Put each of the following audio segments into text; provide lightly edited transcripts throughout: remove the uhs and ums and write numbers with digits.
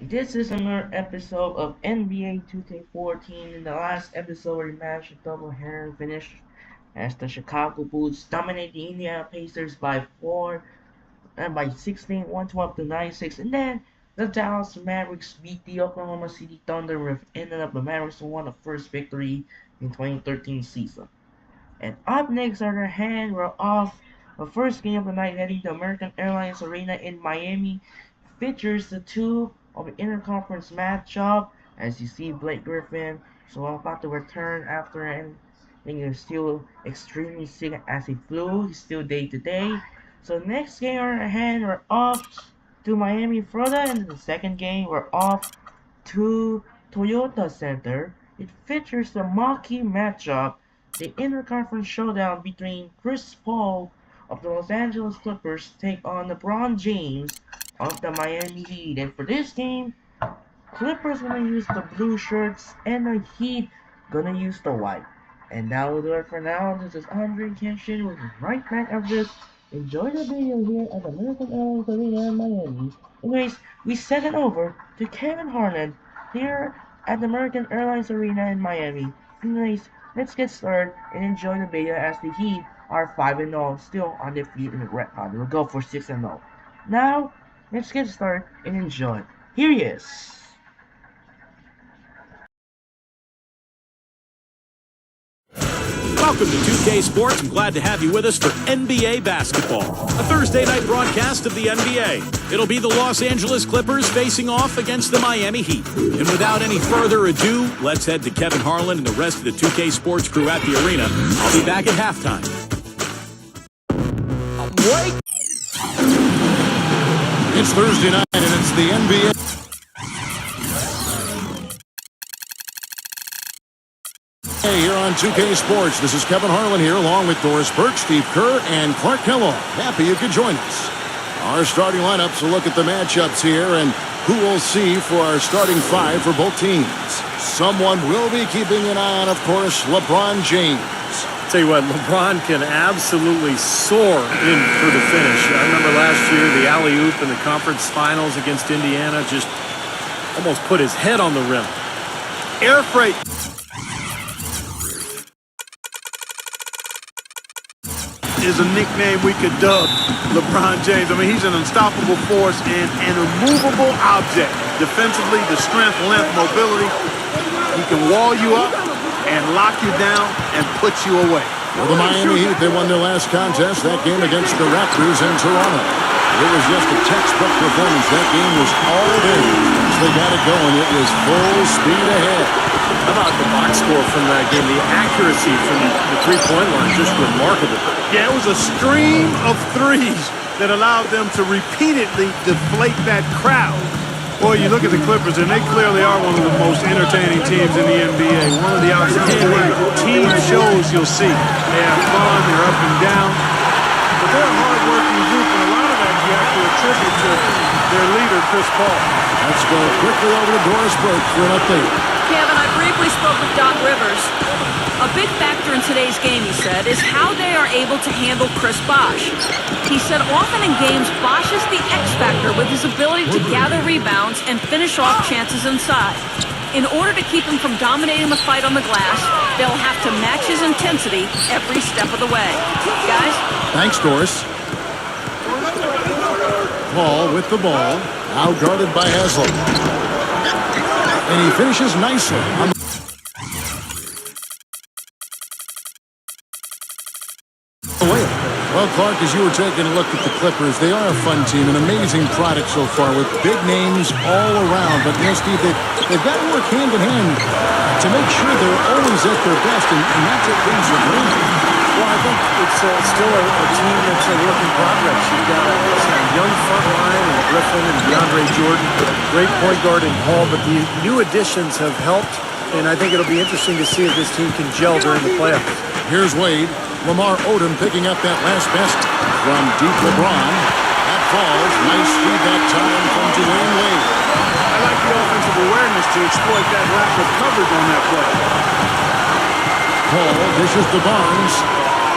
This is another episode of NBA 2K14. In the last episode, we matched a doubleheader finish as the Chicago Bulls dominate the Indiana Pacers by 4 and by 16, 112 to 96. And then the Dallas Mavericks beat the Oklahoma City Thunder with ended up the Mavericks won the first victory in 2013 season. And up next, on the other hand, we're off the first game of the night heading to American Airlines Arena in Miami. Features the two of the interconference matchup. As you see, Blake Griffin so about to return after and is still extremely sick as he flew. He's still day to day. So next game on our hand, we're off to Miami, Florida, and the second game we're off to Toyota Center. It features the marquee matchup, the interconference showdown between Chris Paul of the Los Angeles Clippers take on LeBron James of the Miami Heat. And for this game, Clippers gonna use the blue shirts and the Heat gonna use the white. And that will do it for now. This is Andre Kenshin. We'll be right back after this. Enjoy the video here at the American Airlines Arena in Miami. Anyways, we send it over to Kevin Harlan here at the American Airlines Arena in Miami. Anyways, let's get started and enjoy the video as the Heat are 5-0, still undefeated in the red hot. We'll go for 6-0. Now, let's get started and enjoy. Here he is. Welcome to 2K Sports. I'm glad to have you with us for NBA basketball, a Thursday night broadcast of the NBA. It'll be the Los Angeles Clippers facing off against the Miami Heat. And without any further ado, let's head to Kevin Harlan and the rest of the 2K Sports crew at the arena. I'll be back at halftime. Wait! It's Thursday night and it's the NBA. Hey, here on 2K Sports, this is Kevin Harlan here along with Doris Burke, Steve Kerr, and Clark Kellogg. Happy you could join us. Our starting lineups will look at the matchups here and who we'll see for our starting five for both teams. Someone will be keeping an eye on, of course, LeBron James. Tell you what, LeBron can absolutely soar in for the finish. I remember last year the alley-oop in the conference finals against Indiana just almost put his head on the rim. Air freight. Is a nickname we could dub LeBron James. I mean, he's an unstoppable force and an immovable object. Defensively, the strength, length, mobility. He can wall you up and lock you down and put you away. Well, the Miami Heat, they won their last contest, that game against the Raptors in Toronto. It was just a textbook performance. That game was all in. Once they got it going, it was full speed ahead. How about the box score from that game? The accuracy from the three-point line, just remarkable. Yeah, it was a stream of threes that allowed them to repeatedly deflate that crowd. Boy, you look at the Clippers, and they clearly are one of the most entertaining teams in the NBA. One of the outstanding team shows you'll see. They have fun, they're up and down, but they're a hard-working group, and a lot of that you have to attribute to their leader, Chris Paul. Let's go quickly over to Doris Burke for an update. Kevin, I briefly spoke with Doc Rivers. A big factor in today's game, he said, is how they are able to handle Chris Bosh. He said often in games, Bosh is the X factor with his ability to gather rebounds and finish off chances inside. In order to keep him from dominating the fight on the glass, they'll have to match his intensity every step of the way. Guys? Thanks, Doris. Paul with the ball, now guarded by Haslem. And he finishes nicely on the layup. Well, Clark, as you were taking a look at the Clippers, they are a fun team, an amazing product so far with big names all around. But, you know, Steve, they've got to work hand in hand to make sure they're always at their best and not take things for granted. Well, I think it's still a team that's a work in progress. You've got a young front line and Griffin and DeAndre Jordan, great point guard in Hall, but the new additions have helped, and I think it'll be interesting to see if this team can gel during the playoffs. Here's Wade. Lamar Odom picking up that last basket from deep LeBron. That falls. Nice feed that time from Dwayne Wade. I like the offensive awareness to exploit that lack of coverage on that play. Paul dishes to Barnes.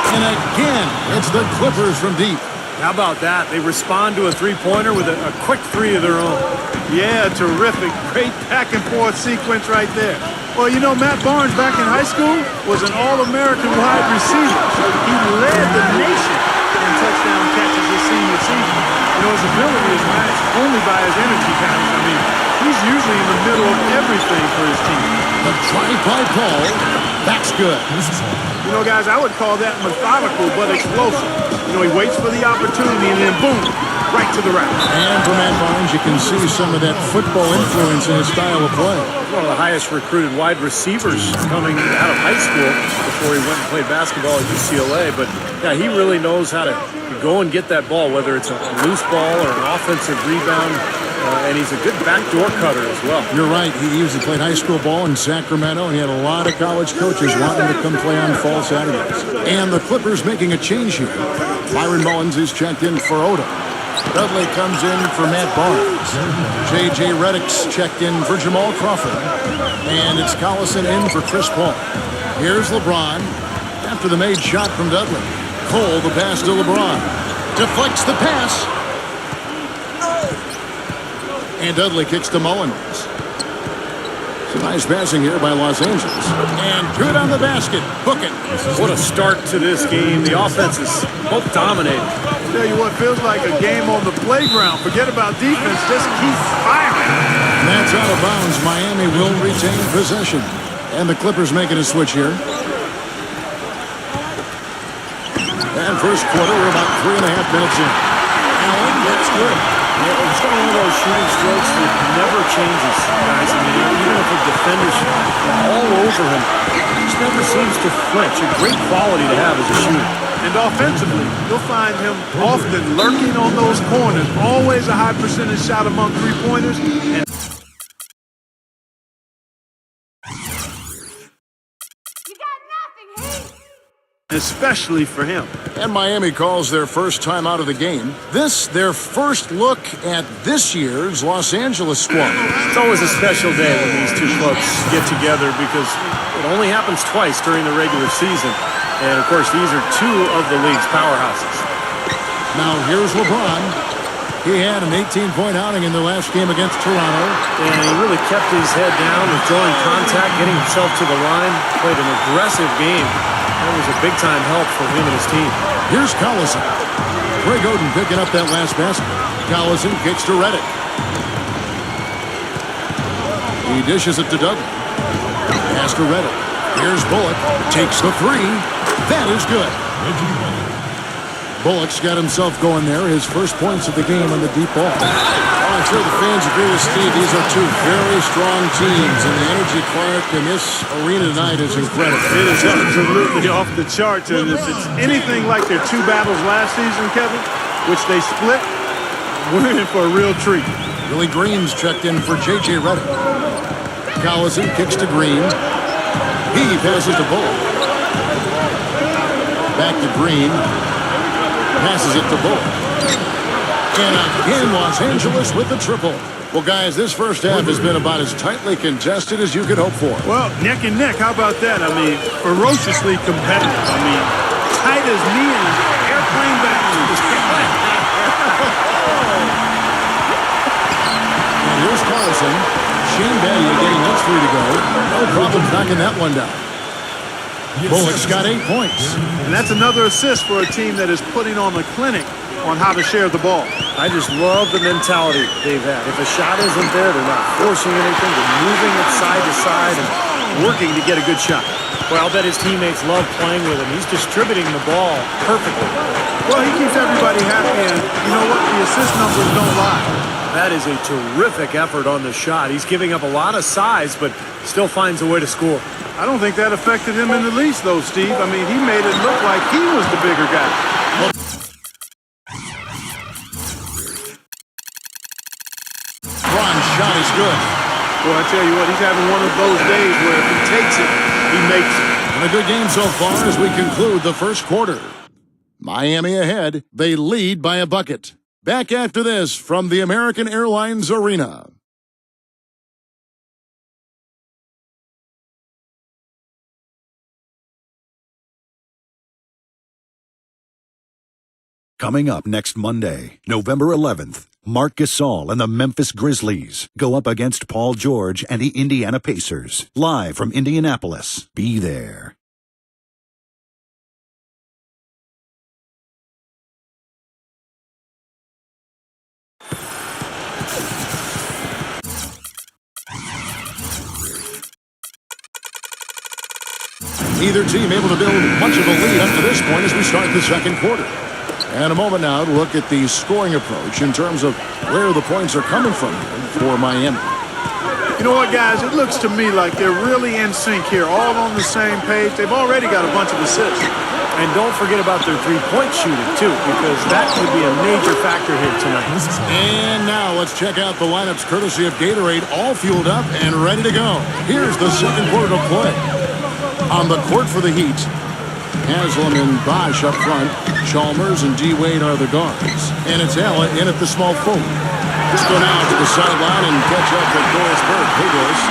And again, it's the Clippers from deep. How about that? They respond to a three-pointer with a quick three of their own. Yeah, terrific. Great back-and-forth sequence right there. Well, you know, Matt Barnes back in high school was an All-American wide receiver. He led the nation in touchdown catches his senior season. You know, his ability is matched only by his energy count. I mean, he's usually in the middle of everything for his team. The try-by call. That's good. You know, guys, I would call that methodical but explosive. You know, he waits for the opportunity and then boom, right to the rack. And for Matt Barnes, you can see some of that football influence in his style of play. One of the highest recruited wide receivers coming out of high school before he went and played basketball at UCLA. But, yeah, he really knows how to go and get that ball, whether it's a loose ball or an offensive rebound. And he's a good backdoor cutter as well. You're right. He usually played high school ball in Sacramento, and he had a lot of college coaches wanting to come play on fall Saturdays. And the Clippers making a change here. Myron Mullins is checked in for Oda. Dudley comes in for Matt Barnes. J.J. Redick's checked in for Jamal Crawford. And it's Collison in for Chris Paul. Here's LeBron after the made shot from Dudley. Cole the pass to LeBron. Deflects the pass. And Dudley kicks to Mullins. Some nice passing here by Los Angeles. And good on the basket. Book it. What a start to this game. The offense is both dominating. Tell you what, feels like a game on the playground. Forget about defense, just keep firing. And that's out of bounds. Miami will retain possession. And the Clippers making a switch here. And first quarter, we're about 3.5 minutes in. Allen, that's good. Yeah, he's got one of those shooting strokes that never changes, guys. I mean, even if a defender's all over him, he just never seems to flinch. A great quality to have as a shooter. And offensively, you'll find him often lurking on those corners. Always a high percentage shot among three-pointers. And especially for him. And Miami calls their first time out of the game. This, their first look at this year's Los Angeles squad. It's always a special day when these two clubs get together because it only happens twice during the regular season. And, of course, these are two of the league's powerhouses. Now, here's LeBron. He had an 18-point outing in the last game against Toronto. And he really kept his head down, withdrawing contact, getting himself to the line, played an aggressive game. That was a big-time help for him and his team. Here's Collison. Greg Oden picking up that last basket. Collison kicks to Redick. He dishes it to Dudley. Pass to Redick. Here's Bullock. Takes the three. That is good. Bullock's got himself going there. His first points of the game on the deep ball. Oh, I'm sure the fans agree with Steve. These are two very strong teams, and the energy, Clark, in this arena tonight is incredible. it is absolutely off the charts. And if it's anything like their two battles last season, Kevin, which they split, we're in for a real treat. Willie Green's checked in for J.J. Redick. Collison kicks to Green. He passes to Bullock. Back to Green. Passes it to Bullock. And again, Los Angeles with the triple. Well, guys, this first half has been about as tightly contested as you could hope for. Well, neck and neck. How about that? I mean, ferociously competitive. I mean, tight as me and an airplane back. And here's Carlson. Shane Battier getting his three to go. No problem knocking that one down. Bullock's got 8 points. And that's another assist for a team that is putting on a clinic on how to share the ball. I just love the mentality they've had. If a shot isn't there, they're not forcing anything. They're moving it side to side and working to get a good shot. Well, I'll bet his teammates love playing with him. He's distributing the ball perfectly. Well, he keeps everybody happy, and you know what? The assist numbers don't lie. That is a terrific effort on the shot. He's giving up a lot of size, but still finds a way to score. I don't think that affected him in the least, though, Steve. I mean, he made it look like he was the bigger guy. Bron's shot is good. Well, I tell you what, he's having one of those days where if he takes it, he makes it. And a good game so far as we conclude the first quarter. Miami ahead. They lead by a bucket. Back after this from the American Airlines Arena. Coming up next Monday, November 11th, Marc Gasol and the Memphis Grizzlies go up against Paul George and the Indiana Pacers. Live from Indianapolis. Be there. Neither team able to build much of a lead up to this point as we start the second quarter. And a moment now to look at the scoring approach in terms of where the points are coming from for Miami. You know what, guys? It looks to me like they're really in sync here, all on the same page. They've already got a bunch of assists. And don't forget about their three-point shooting, too, because that could be a major factor here tonight. And now let's check out the lineups courtesy of Gatorade, all fueled up and ready to go. Here's the second quarter to play. On the court for the Heat, Haslam and Bosh up front. Chalmers and D. Wade are the guards. And it's Allen in at the small forward. Let's go now to the sideline and catch up with Doris Burke. Hey, Doris.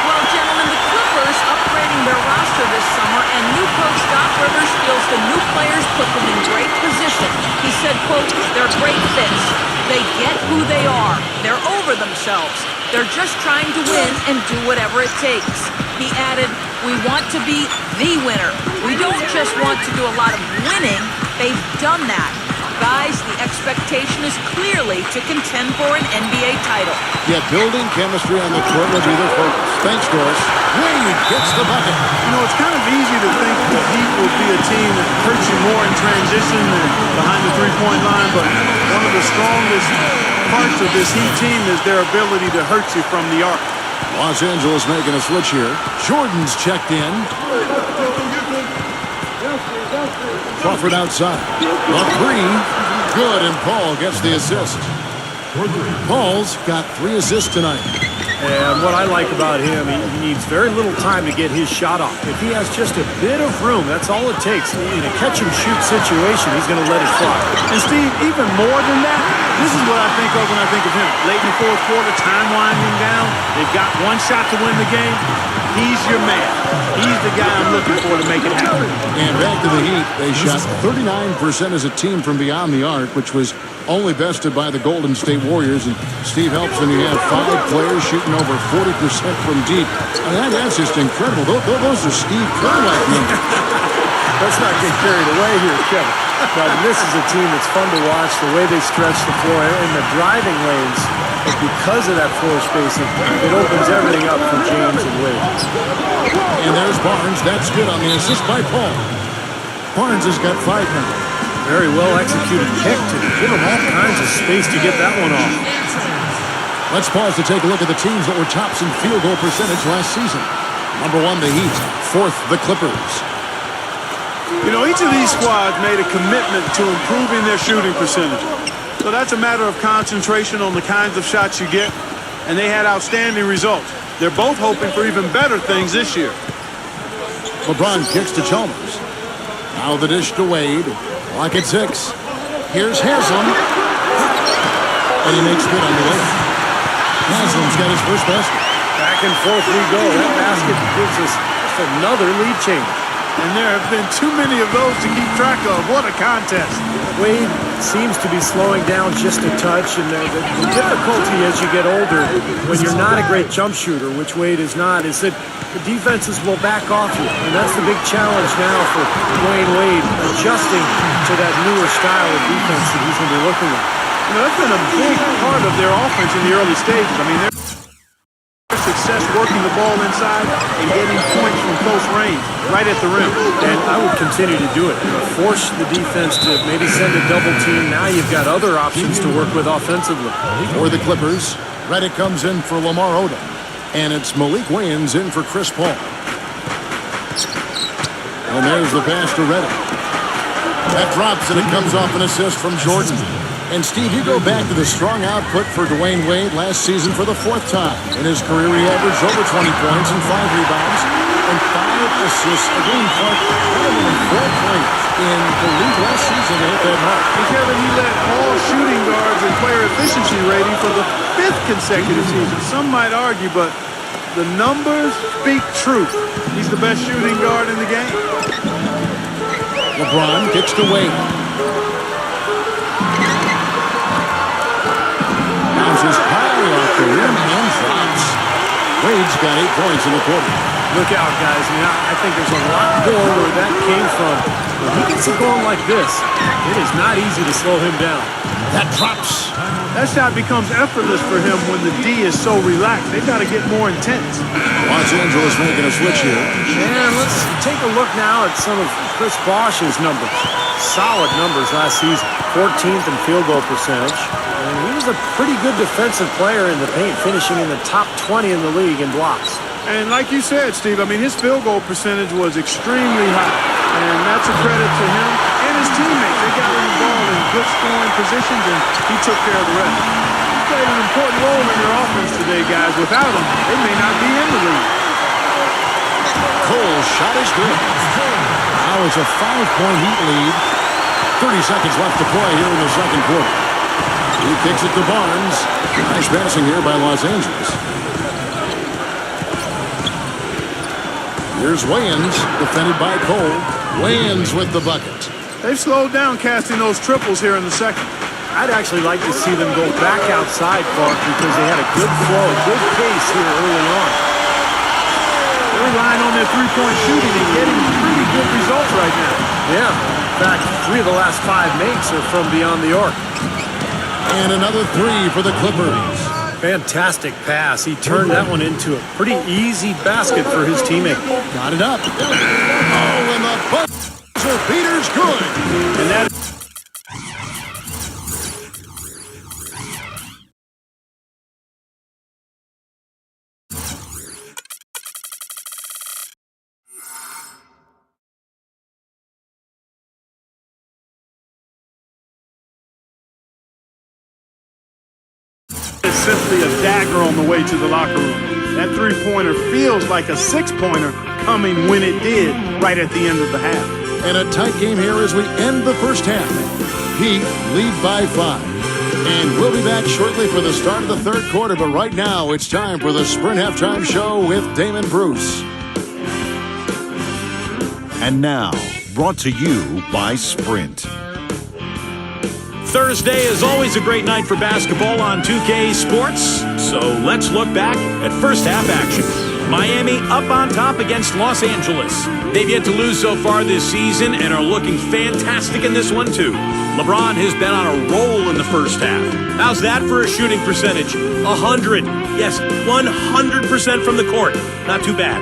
Well, gentlemen, the Clippers upgrading their roster this summer, and new coach Doc Rivers feels the new players put them in great position. He said, quote, "They're great fits. They get who they are. They're over themselves. They're just trying to win and do whatever it takes." He added, "We want to be the winner. We don't just want to do a lot of winning. They've done that. Guys, the expectation is clearly to contend for an NBA title." Yeah, building chemistry on the court will be their focus. Thanks, Doris. Wade gets the bucket. You know, it's kind of easy to think the Heat will be a team that hurts you more in transition than behind the three-point line, but one of the strongest parts of this Heat team is their ability to hurt you from the arc. Los Angeles making a switch here. Jordan's checked in. Crawford outside. A three. Good, and Paul gets the assist. Paul's got 3 assists tonight. And what I like about him, he needs very little time to get his shot off. If he has just a bit of room, that's all it takes. In a catch-and-shoot situation, he's going to let it fly. And Steve, even more than that, this is what I think of when I think of him. Late in the fourth quarter, time winding down. They've got one shot to win the game. He's your man. He's the guy I'm looking for to make it happen. And back to the Heat, they shot 39% as a team from beyond the arc, which was only bested by the Golden State Warriors. And Steve helps when you have 5 players shooting over 40% from deep. I mean, that's just incredible. Those are Steve Kerr-like numbers. Let's not get carried away here, Kevin. But this is a team that's fun to watch, the way they stretch the floor in the driving lanes. But because of that floor spacing, it opens everything up for James and Wade. And there's Barnes. That's good on the assist by Paul. Barnes has got 5 now. Very well executed pick to give him all kinds of space to get that one off. Let's pause to take a look at the teams that were tops in field goal percentage last season. Number 1, the Heat. 4th, the Clippers. You know, each of these squads made a commitment to improving their shooting percentage. So that's a matter of concentration on the kinds of shots you get, and they had outstanding results. They're both hoping for even better things this year. LeBron kicks to Chalmers. Now the dish to Wade. Clock at 6. Here's Haslam. And he makes good on the way. Haslam's got his first basket. Back and forth we go. That basket gives us just another lead change. And there have been too many of those to keep track of. What a contest. Wade seems to be slowing down just a touch, and the difficulty as you get older, when you're not a great jump shooter, which Wade is not, is that the defenses will back off you. And that's the big challenge now for Dwayne Wade, adjusting to that newer style of defense that he's going to be looking at. You know, that's been a big part of their offense in the early stages. I mean, their success working the ball inside and getting points from close range, right at the rim. And I would continue to do it. Force the defense to maybe send a double team. Now you've got other options to work with offensively. For the Clippers, Redick comes in for Lamar Odom. And it's Malik Williams in for Chris Paul. And there's the pass to Redick. That drops and it comes off an assist from Jordan. And Steve, you go back to the strong output for Dwayne Wade last season for the 4th time. In his career, he averaged over 20 points and 5 rebounds and 5 assists. Again, Clark, better than 4 players in the league last season to hit that mark. And Kevin, he led all shooting guards in player efficiency rating for the 5th consecutive season. Some might argue, but the numbers speak truth. He's the best shooting guard in the game. LeBron gets to Wade. James is high off the rim and drops. Wade's got 8 points in the quarter. Look out, guys. I think there's a lot more where that came from. When he gets it going like this, it is not easy to slow him down. That drops. That shot becomes effortless for him when the D is so relaxed. They've got to get more intense. Los Angeles making a switch here. And let's take a look now at some of Chris Bosh's numbers. Solid numbers last season. 14th in field goal percentage. And he was a pretty good defensive player in the paint, finishing in the top 20 in the league in blocks. And like you said, Steve, I mean, his field goal percentage was extremely high. And that's a credit to him and his teammates. They got him involved in good scoring positions, and he took care of the rest. He played an important role in their offense today, guys. Without him, they may not be in the league. Cole's shot is good. Now it's a 5-point Heat lead. 30 seconds left to play here in the second quarter. He kicks it to Barnes. Nice passing here by Los Angeles. Here's Wayans, defended by Cole. Wayans with the bucket. They've slowed down casting those triples here in the second. I'd actually like to see them go back outside, Clark, because they had a good flow, good pace here early on. They're relying on their three-point shooting and getting pretty good results right now. Yeah. In fact, 3 of the last 5 makes are from beyond the arc. And another 3 for the Clippers. Fantastic pass. He turned that one into a pretty easy basket for his teammate. Got it up. Oh, and the buzzer beater's good. And that is simply a dagger on the way to the locker room. That three-pointer feels like a 6-pointer coming when it did right at the end of the half. And a tight game here as we end the first half. Heat lead by 5. And we'll be back shortly for the start of the third quarter. But right now, it's time for the Sprint Halftime Show with Damon Bruce. And now, brought to you by Sprint. Thursday is always a great night for basketball on 2K Sports, so let's look back at first half action. Miami up on top against Los Angeles. They've yet to lose so far this season and are looking fantastic in this one too. LeBron has been on a roll in the first half. How's that for a shooting percentage? 100. Yes, 100% from the court. Not too bad.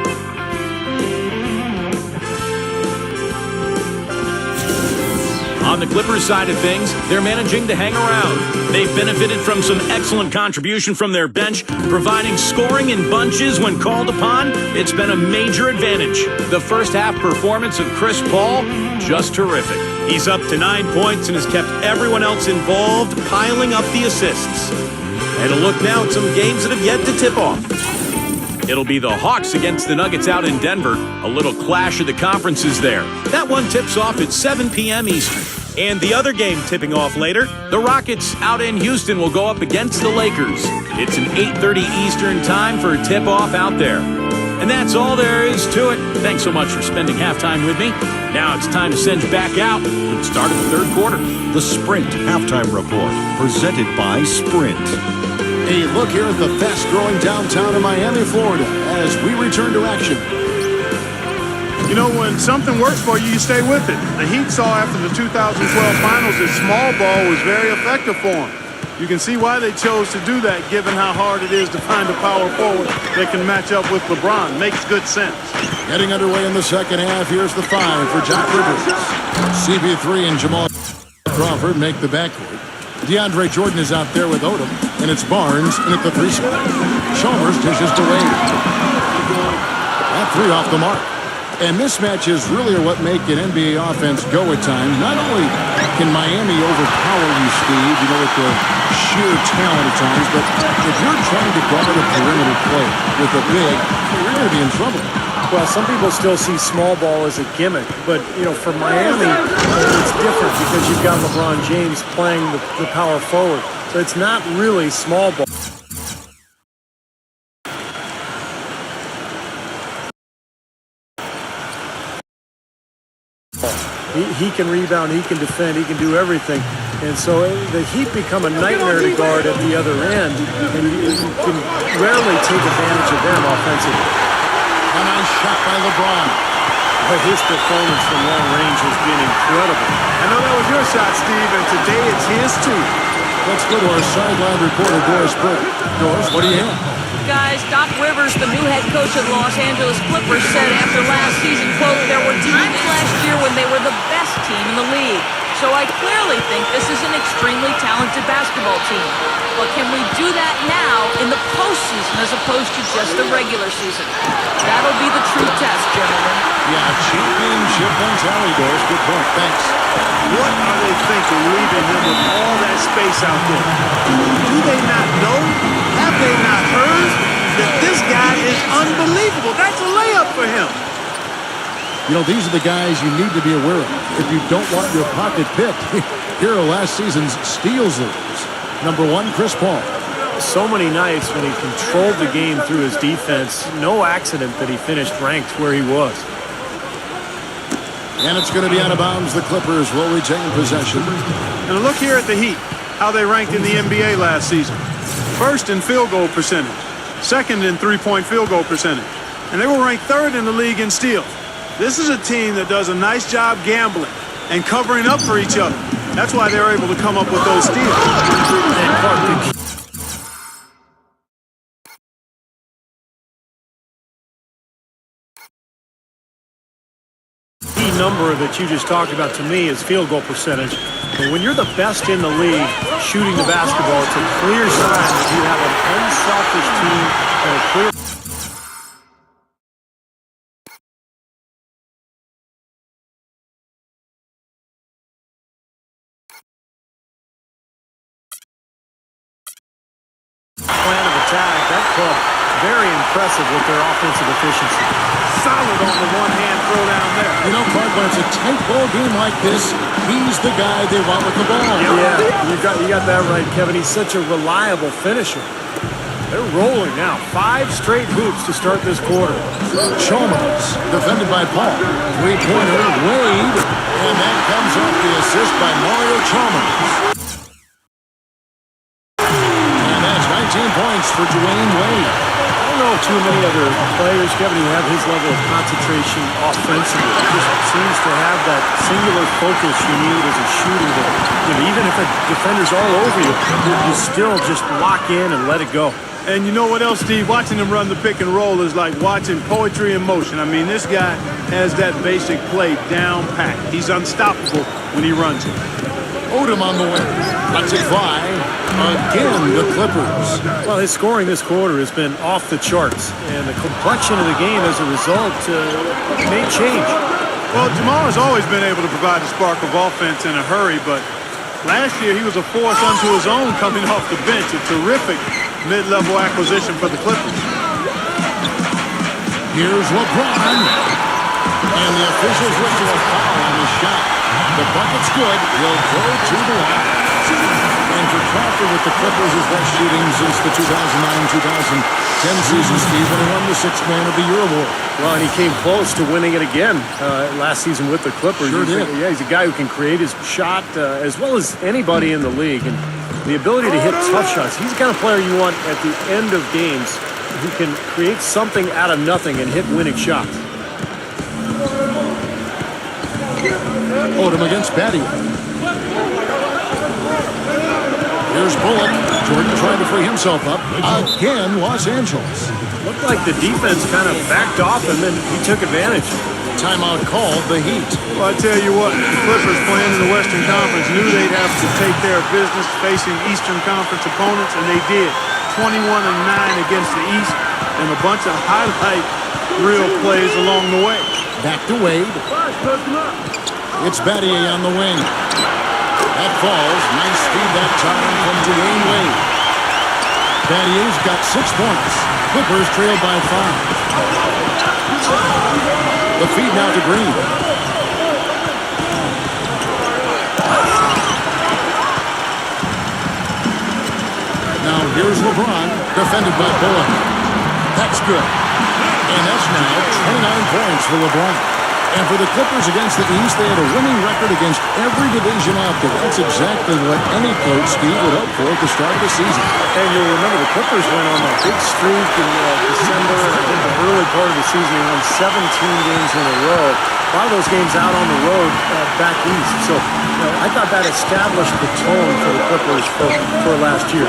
On the Clippers side of things, they're managing to hang around. They've benefited from some excellent contribution from their bench, providing scoring in bunches when called upon. It's been a major advantage. The first half performance of Chris Paul, just terrific. He's up to 9 points and has kept everyone else involved, piling up the assists. And a look now at some games that have yet to tip off. It'll be the Hawks against the Nuggets out in Denver. A little clash of the conferences there. That one tips off at 7 p.m. Eastern. And the other game tipping off later, the Rockets out in Houston will go up against the Lakers. It's an 8:30 Eastern time for a tip-off out there. And that's all there is to it. Thanks so much for spending halftime with me. Now it's time to send you back out for the start of the third quarter. The Sprint Halftime Report, presented by Sprint. A look here at the fast-growing downtown of Miami, Florida, as we return to action. You know, when something works for you, you stay with it. The Heat saw after the 2012 finals that small ball was very effective for them. You can see why they chose to do that, given how hard it is to find a power forward that can match up with LeBron. Makes good sense. Getting underway in the second half, here's the 5 for Jack Rivers. CP3 and Jamal Crawford make the backcourt. DeAndre Jordan is out there with Odom, and it's Barnes in at the 3 spot. Chalmers dishes to Wade. That 3 off the mark. And mismatches really are what make an NBA offense go at times. Not only can Miami overpower you, Steve, you know, with the sheer talent at times, but if you're trying to guard a perimeter play with a big, you're going to be in trouble. Well, some people still see small ball as a gimmick, but, you know, for Miami, it's different because you've got LeBron James playing the power forward. So it's not really small ball. he can rebound, he can defend, he can do everything. And so the Heat become a nightmare to guard at the other end, and you can rarely take advantage of them offensively. A nice shot by LeBron. But his performance from long range has been incredible. I know that was your shot, Steve, and today it's his too. Let's go to our sideline reporter, Doris Burke. Doris, what do you have? Guys, Doc Rivers, the new head coach of the Los Angeles Clippers, said after last season, quote, there were times last year when they were the best team in the league. So I clearly think this is an extremely talented basketball team. But can we do that now in the postseason as opposed to just the regular season? That'll be the true test, gentlemen. Yeah, championship mentality, Doris. Good point. Thanks. What are they thinking leaving him with all that space out there? Do they not know? Have they not heard that this guy is unbelievable? That's a layup for him. You know, these are the guys you need to be aware of. If you don't want your pocket picked, here are last season's steals leaders. Number 1, Chris Paul. So many nights when he controlled the game through his defense, no accident that he finished ranked where he was. And it's going to be out of bounds. The Clippers will retain possession. And look here at the Heat, how they ranked in the NBA last season. First in field goal percentage, second in three-point field goal percentage, and they were ranked third in the league in steals. This is a team that does a nice job gambling and covering up for each other. That's why they're able to come up with those steals. Key number that you just talked about to me is field goal percentage. But when you're the best in the league shooting the basketball, it's a clear sign that you have an unselfish team and a clear plan of attack. That club, very impressive with their offensive efficiency. Solid on the one-hand throw down there. You know, Clark, when it's a tight ball game like this, he's the guy they want with the ball. Yeah, you got that right, Kevin. He's such a reliable finisher. They're rolling now. 5 straight hoops to start this quarter. Chalmers, defended by Paul. Three-pointer, Wade. And that comes off the assist by Mario Chalmers. And that's 19 points for Dwayne Wade. I don't know too many other players, Kevin, who have his level of concentration offensively. He just seems to have that singular focus you need as a shooter that, even if a defender's all over you, you still just lock in and let it go. And you know what else, Steve? Watching him run the pick and roll is like watching poetry in motion. I mean, this guy has that basic play down pat. He's unstoppable when he runs it. Odom on the way. Let's it fly. Again, the Clippers. Well, his scoring this quarter has been off the charts, and the complexion of the game as a result may change. Well, Jamal has always been able to provide a spark of offense in a hurry, but last year he was a force unto his own coming off the bench. A terrific mid-level acquisition for the Clippers. Here's LeBron. And the officials whistle a foul on the shot. The bucket's good. He'll go to the line. And for Crawford with the Clippers, his best shooting since the 2009-2010 season, Steve, when he won the Sixth Man of the Year award. Well, and he came close to winning it again last season with the Clippers. Sure did. Yeah, he's a guy who can create his shot as well as anybody in the league. And the ability to hit tough shots. He's the kind of player you want at the end of games who can create something out of nothing and hit winning shots. Odom against Batty. Here's Bullock. Jordan trying to free himself up. Again, Los Angeles. Looked like the defense kind of backed off and then he took advantage. Timeout called the Heat. Well, I tell you what, the Clippers playing in the Western Conference knew they'd have to take care of business facing Eastern Conference opponents, and they did. 21-9 against the East, and a bunch of highlight real plays along the way. Back to Wade. It's Battier on the wing. That falls. Nice feed that time from Dwayne Wade. Battier's got 6 points. Clippers trail by 5. The feed now to Green. Now here's LeBron, defended by Bullock. That's good. And that's now 29 points for LeBron. And for the Clippers against the East, they had a winning record against every division out there. That's exactly what any coach, Steve, would hope for at the start of the season. And you'll remember the Clippers went on that big streak in December. I think the early part of the season, they won 17 games in a row. A lot of those games out on the road back east. So I thought that established the tone for the Clippers for last year.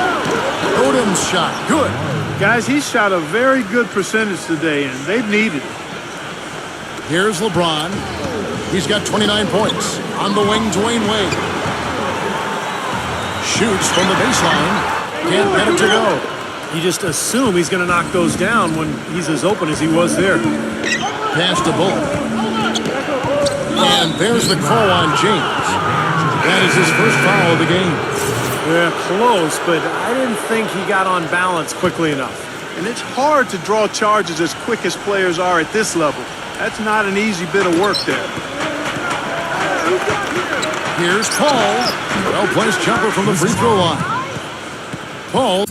Odom's shot, good. Guys, he shot a very good percentage today, and they've needed it. Here's LeBron. He's got 29 points. On the wing, Dwayne Wade. Shoots from the baseline. Can't get it to go. You just assume he's going to knock those down when he's as open as he was there. Pass to Bullock. And there's the call on James. That is his first foul of the game. Yeah, close, but I didn't think he got on balance quickly enough. And it's hard to draw charges as quick as players are at this level. That's not an easy bit of work there. Here's Paul. Well-placed jumper from the free throw line. Paul.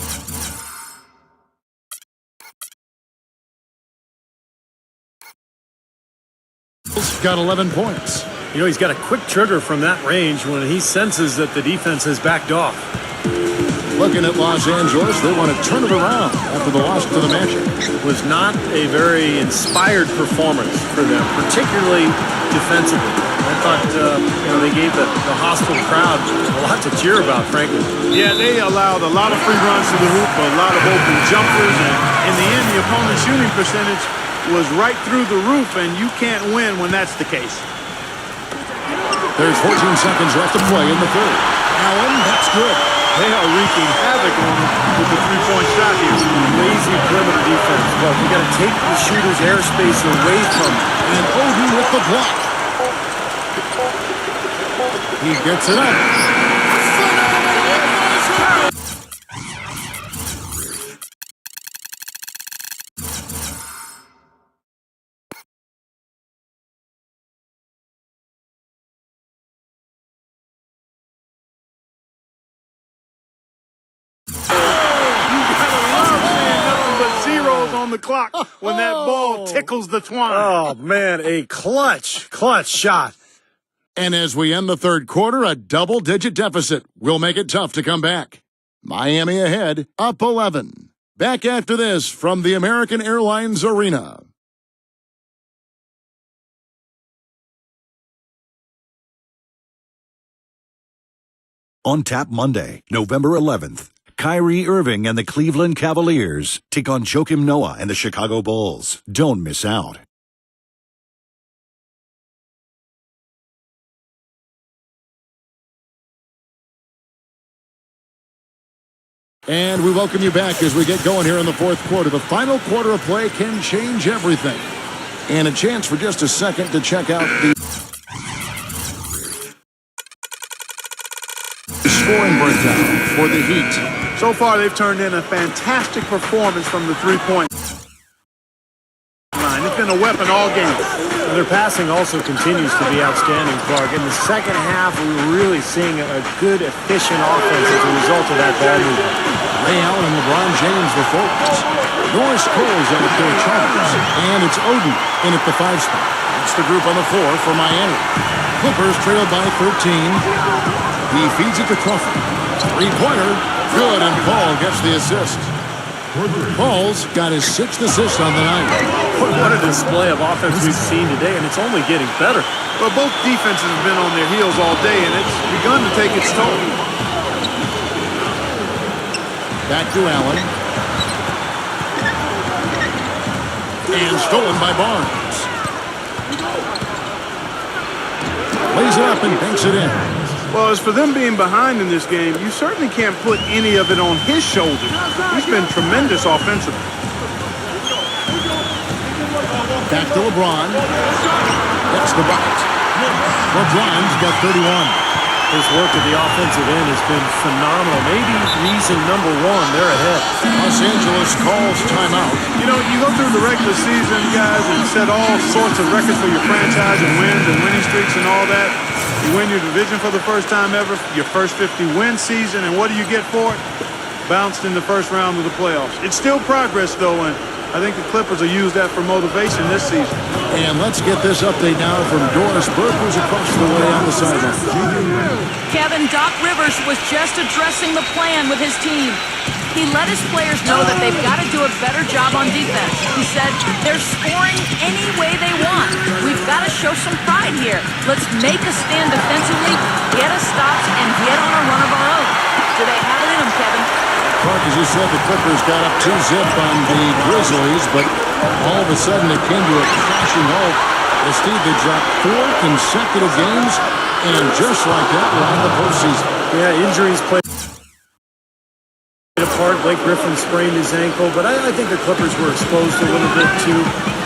Got 11 points. You know, he's got a quick trigger from that range when he senses that the defense has backed off. Looking at Los Angeles, they want to turn it around after the loss to the Magic. It was not a very inspired performance for them, particularly defensively. I thought, they gave the hostile crowd a lot to cheer about, frankly. Yeah, they allowed a lot of free runs to the hoop, a lot of open jumpers, and in the end, the opponent's shooting percentage was right through the roof, and you can't win when that's the case. There's 14 seconds left to play in the third. Allen, that's good. They are wreaking havoc on them with the three-point shot here. Lazy perimeter defense. Well, we got to take the shooter's airspace away from him. And Oden with the block. He gets it up. On the clock when that ball tickles the twine. Oh, man, a clutch shot. And as we end the third quarter, a double-digit deficit will make it tough to come back. Miami ahead, up 11. Back after this from the American Airlines Arena. On Tap Monday, November 11th, Kyrie Irving and the Cleveland Cavaliers take on Joakim Noah and the Chicago Bulls. Don't miss out. And we welcome you back as we get going here in the fourth quarter. The final quarter of play can change everything. And a chance for just a second to check out the scoring breakdown for the Heat. So far, they've turned in a fantastic performance from the three-point line. It's been a weapon all game. And their passing also continues to be outstanding, Clark. In the second half, we were really seeing a good, efficient offense as a result of that ball movement. Ray Allen and LeBron James the forwards. Norris Cole's out of their Chalmers. And it's Oden in at the 5 spot. That's the group on the floor for Miami. Clippers trailed by 13. He feeds it to Crawford. Three-pointer. Good, and Paul gets the assist. Paul's got his 6th assist on the night. What a display of offense we've seen today, and it's only getting better. Well, both defenses have been on their heels all day, and it's begun to take its toll. Back to Allen. And stolen by Barnes. Lays it up and banks it in. Well, as for them being behind in this game, you certainly can't put any of it on his shoulders. He's been tremendous offensively. Back to LeBron. That's the bucket. LeBron's got 31. His work at the offensive end has been phenomenal. Maybe reason number one, they're ahead. Los Angeles calls timeout. You know, you go through the regular season, guys, and set all sorts of records for your franchise and wins and winning streaks and all that. You win your division for the first time ever, your first 50-win season, and what do you get for it? Bounced in the first round of the playoffs. It's still progress, though, and I think the Clippers will use that for motivation this season. And let's get this update now from Doris Burke, who's across the way on the sideline. Kevin, Doc Rivers was just addressing the plan with his team. He let his players know that they've got to do a better job on defense. He said, they're scoring any way they want. We've got to show some pride here. Let's make a stand defensively, get us stops, and get on a run of our own. Do they have it in them, Kevin? Clark, as you said, the Clippers got up 2-zip on the Grizzlies, but all of a sudden it came to a crashing halt. As Steve, they dropped 4 consecutive games, and just like that, we're out of the postseason. Yeah, injuries played a part. Blake Griffin sprained his ankle, but I think the Clippers were exposed a little bit too.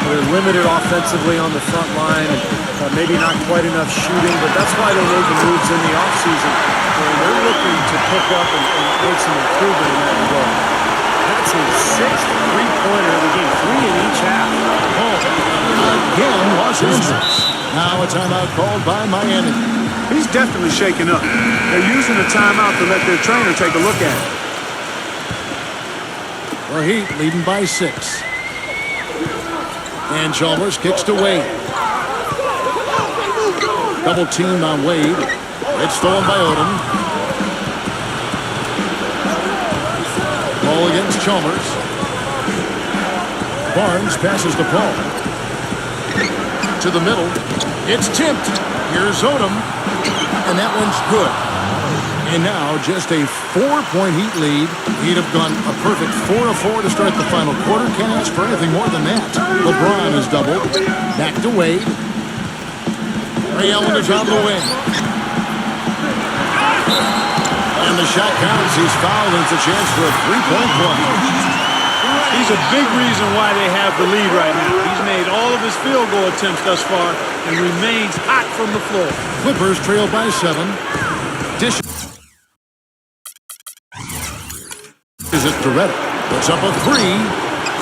They're limited offensively on the front line, and maybe not quite enough shooting, but that's why they made the moves in the offseason. They're looking to pick up and make some improvement in that regard. That's his 6th three-pointer of the game, 3 in each half. Again, Los Angeles. Now a timeout called by Miami. He's definitely shaken up. They're using the timeout to let their trainer take a look at it. The Heat leading by 6. And Chalmers kicks to Wade. Double team on Wade. It's stolen by Odom. Ball against Chalmers. Barnes passes to Paul. To the middle. It's tipped. Here's Odom. And that one's good. And now just a 4-point Heat lead. He'd have gone a perfect 4 of 4 to start the final quarter. Can't ask for anything more than that. LeBron is doubled. Back to Wade. Ray Allen is on the wing. And the shot counts. He's fouled, and it's a chance for a 3-point play. He's a big reason why they have the lead right now. He's made all of his field goal attempts thus far and remains hot from the floor. Clippers trail by 7. Dish is it Doretta. Puts up a 3.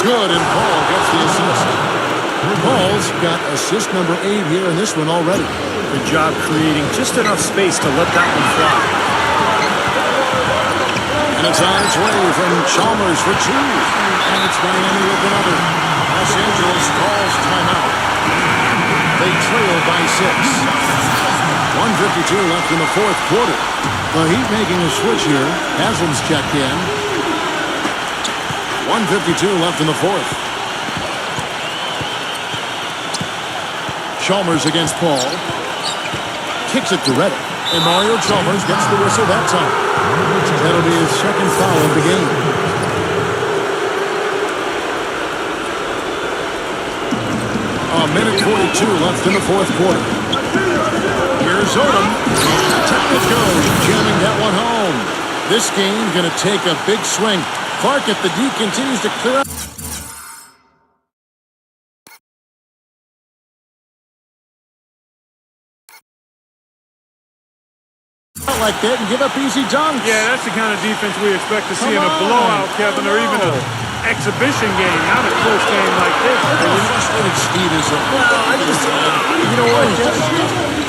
Good, and Paul gets the assist. Paul's got assist number 8 here in this one already. Good job creating just enough space to let that one fly. And it's on its way from Chalmers for 2. And it's Miami with another. Los Angeles calls timeout. They trail by 6. 1:52 left in the 4th quarter. The Heat making a switch here. Haslam's checked in. 1:52 left in the 4th. Chalmers against Paul. Kicks it to Reddick. And Mario Chalmers gets the whistle that time. That'll be his 2nd foul of the game. A minute 42 left in the 4th quarter. Here's Odom. Technical, jamming that one home. This game going to take a big swing. Clark at the D continues to clear up. Like that and give up easy dunks. Yeah, that's the kind of defense we expect to see in a blowout, Kevin, or even an exhibition game, not a close game like this. Frustrated Steve is You know what,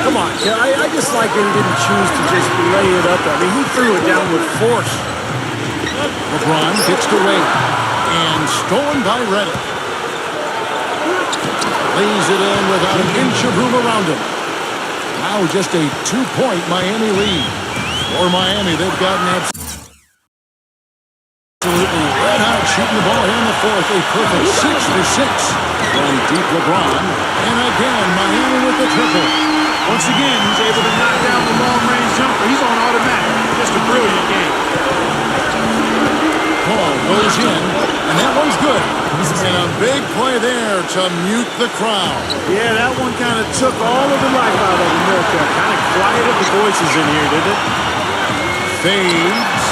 come on, I just like that he didn't choose to just lay it up. I mean, he threw it down with force. LeBron kicks to Wade. And stolen by Reddick. Lays it in without an inch of room around him. Now just a 2-point Miami lead. For Miami, they've gotten absolutely red hot shooting the ball here in the 4th. A perfect 6 for 6 from deep LeBron. And again, Miami with the triple. Once again, he's able to knock down the long-range jumper. He's on automatic. Just a brilliant game. Paul goes in, and that one's good. And a big play there to mute the crowd. Yeah, that one kind of took all of the life out of America. Kind of quieted the voices in here, didn't it? Fades.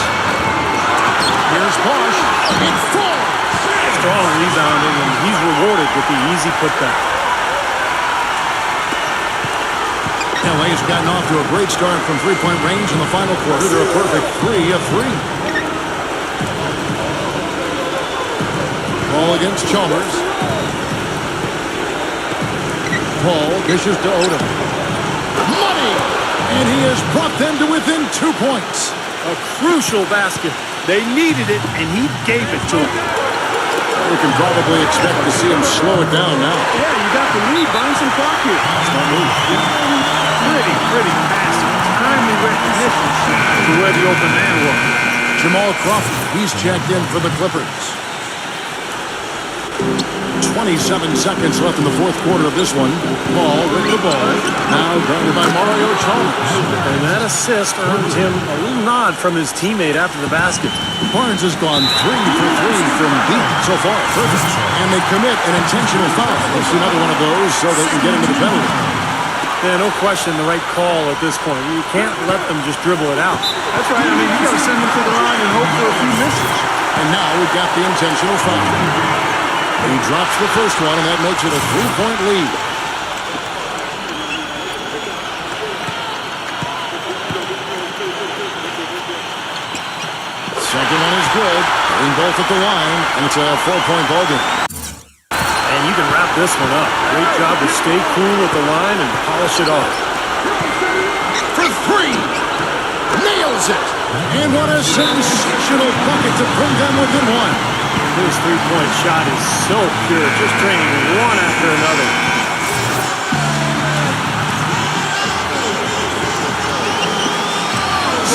Here's Bosh. It falls. Strong rebounding, and he's rewarded with the easy putback. LA's gotten off to a great start from 3-point range in the final quarter. They're a perfect 3 of 3. Ball against Chalmers. Paul dishes to Odom. Money! And he has brought them to within 2 points. A crucial basket. They needed it, and he gave it to them. We can probably expect to see him slow it down now. Yeah, you got the lead. Burn some clock here. Smart move. Pretty passive. Timely recognition to where the open man was. Jamal Crawford, he's checked in for the Clippers. 27 seconds left in the fourth quarter of this one. Ball with the ball. Now guarded by Mario Chalmers. And that assist earned him a little nod from his teammate after the basket. Barnes has gone 3 for 3 from deep so far. Perfect. And they commit an intentional foul. We'll see another one of those so they can get into the penalty. Yeah, no question the right call at this point. You can't let them just dribble it out. That's right. I mean, you got to send them to the line and hope for a few misses. And now we've got the intentional foul. He drops the first one, and that makes it a 3-point lead. Second one is good. Getting both at the line, and it's a 4-point ball game. And you can wrap this one up. Great job to stay cool at the line and polish it off. For 3! Nails it! And what a sensational bucket to bring them within one. His three-point shot is so pure, just draining one after another.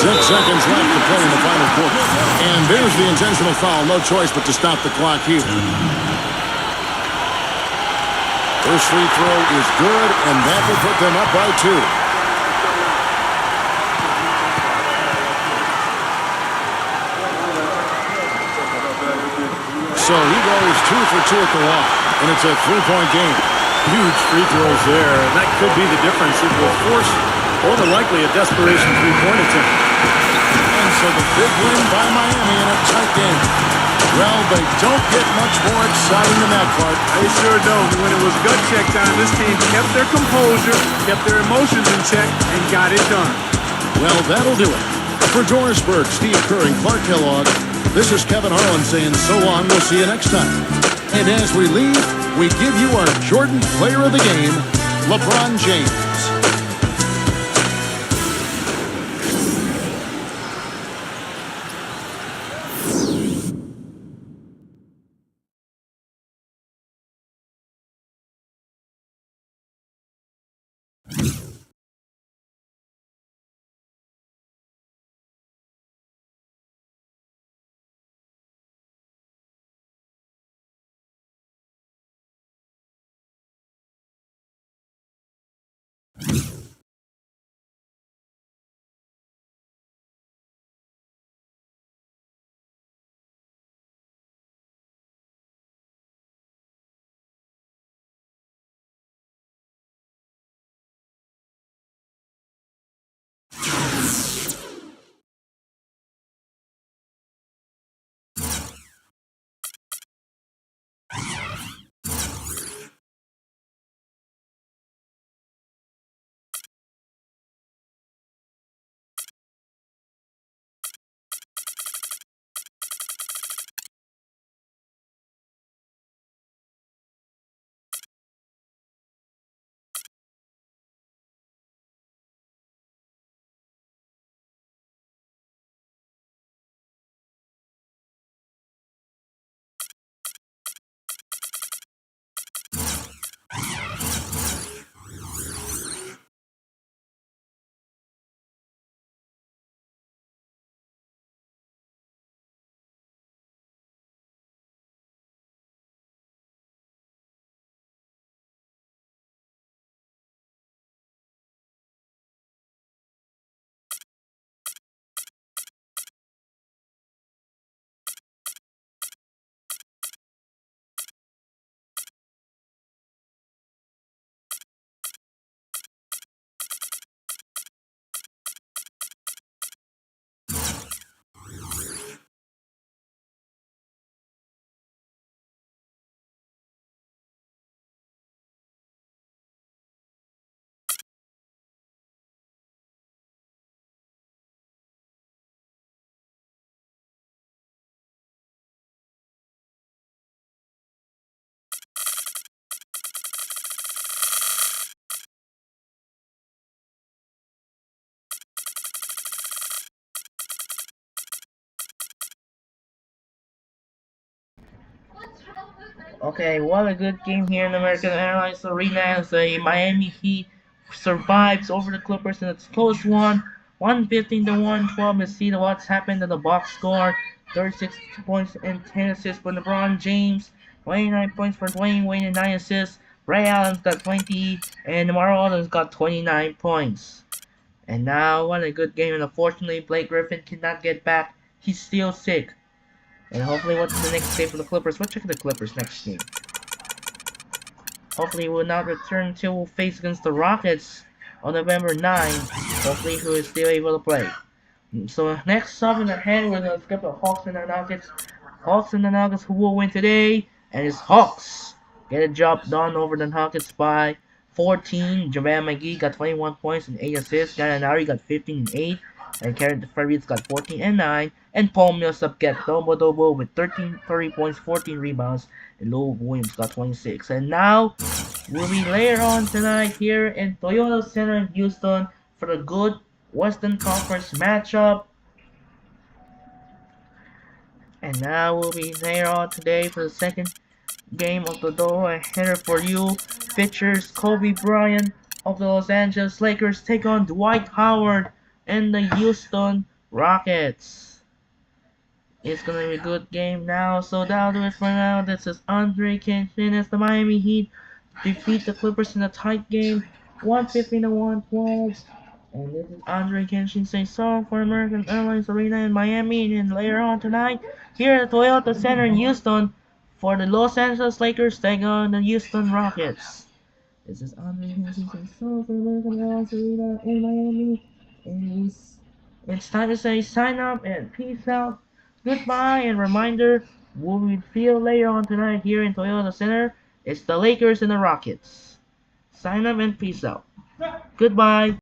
6 seconds left to play in the final quarter. And there's the intentional foul. No choice but to stop the clock here. First free throw is good, and that will put them up by 2. So he goes 2 for 2 at the line, and it's a 3-point game. Huge free throws there, and that could be the difference. It will force, more than likely, a desperation three-point attempt. And so the big win by Miami in a tight game. Well, they don't get much more exciting than that part. They sure don't. When it was gut check time, this team kept their composure, kept their emotions in check, and got it done. Well, that'll do it. For Doris Burke, Steve Kerr, and Clark Kellogg, this is Kevin Harlan saying so long. We'll see you next time. And as we leave, we give you our Jordan Player of the Game, LeBron James. Okay, what a good game here in American Airlines Arena as the Miami Heat survives over the Clippers in a close one. 115 to 112. Let's see what's happened in the box score. 36 points and 10 assists for LeBron James. 29 points for Dwayne Wade and 9 assists. Ray Allen's got 20 and DeMar Alden's got 29 points. And now, what a good game. And unfortunately, Blake Griffin cannot get back. He's still sick. And hopefully, what's the next game for the Clippers? We'll check the Clippers next game. Hopefully, he will not return until we'll face against the Rockets on November 9. Hopefully, he is still able to play. So, next up in the hand, we're going to skip the Hawks and the Nuggets. Hawks and the Nuggets who will win today. And it's Hawks. Get a job done over the Nuggets by 14. JaVale McGee got 21 points and 8 assists. Gallinari got 15 and 8. And Karen Farid got 14 and 9. And Paul Millsap got double-double with 30 points, 14 rebounds. And Lou Williams got 26. And now, we'll be later on tonight here in Toyota Center in Houston for the good Western Conference matchup. And now we'll be there on today for the second game of the doubleheader for you. Features Kobe Bryant of the Los Angeles Lakers take on Dwight Howard and the Houston Rockets. It's gonna be a good game now, so that'll do it for now. This is Andre Kenshin as the Miami Heat defeat the Clippers in a tight game, 115 to 112. And this is Andre Kenshin saying so for American Airlines Arena in Miami. And later on tonight, here at the Toyota Center in Houston, for the Los Angeles Lakers take on the Houston Rockets. This is Andre Kenshin saying so for American Airlines Arena in Miami. And it's time to say sign up and peace out. Goodbye, and reminder, we'll be field later on tonight here in Toyota Center. It's the Lakers and the Rockets. Sign up and peace out. Goodbye.